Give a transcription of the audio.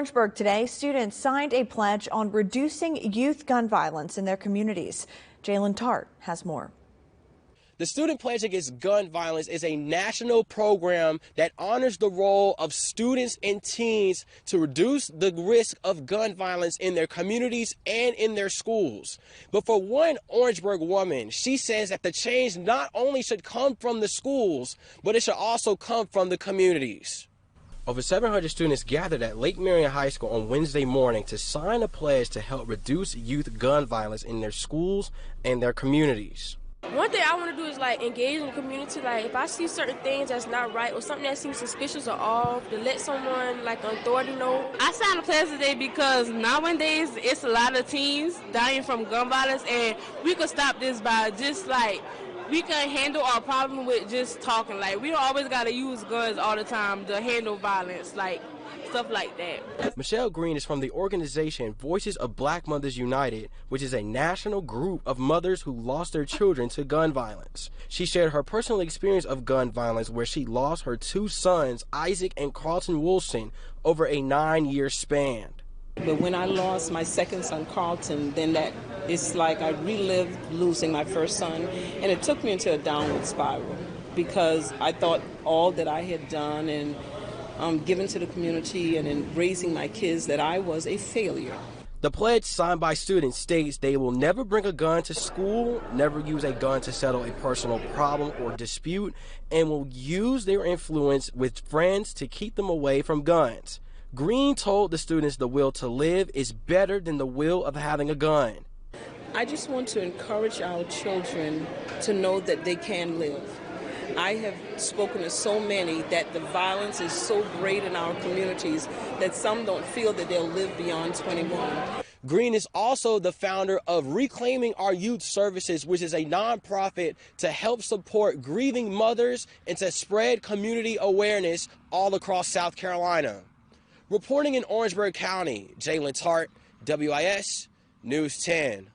Orangeburg today, students signed a pledge on reducing youth gun violence in their communities. Jalen Tart has more. The Student Pledge Against Gun Violence is a national program that honors the role of students and teens to reduce the risk of gun violence in their communities and in their schools. But for one Orangeburg woman, she says that the change not only should come from the schools, but it should also come from the communities. Over 700 students gathered at Lake Marion High School on Wednesday morning to sign a pledge to help reduce youth gun violence in their schools and their communities. One thing I want to do is engage in the community. If I see certain things that's not right or something that seems suspicious or off, to let someone an authority know. I signed a pledge today because nowadays it's a lot of teens dying from gun violence, and we could stop this by just we can handle our problem with just talking. We don't always got to use guns all the time to handle violence, stuff like that. Michelle Green is from the organization Voices of Black Mothers United, which is a national group of mothers who lost their children to gun violence. She shared her personal experience of gun violence where she lost her two sons, Isaac and Carlton Wilson, over a 9-year span. But when I lost my second son, Carlton, then it's like I relived losing my first son, and it took me into a downward spiral because I thought all that I had done and given to the community and in raising my kids, that I was a failure. The pledge signed by students states they will never bring a gun to school, never use a gun to settle a personal problem or dispute, and will use their influence with friends to keep them away from guns. Green told the students the will to live is better than the will of having a gun. I just want to encourage our children to know that they can live. I have spoken to so many that the violence is so great in our communities that some don't feel that they'll live beyond 21. Green is also the founder of Reclaiming Our Youth Services, which is a nonprofit to help support grieving mothers and to spread community awareness all across South Carolina. Reporting in Orangeburg County, Jalen Tart, WIS News 10.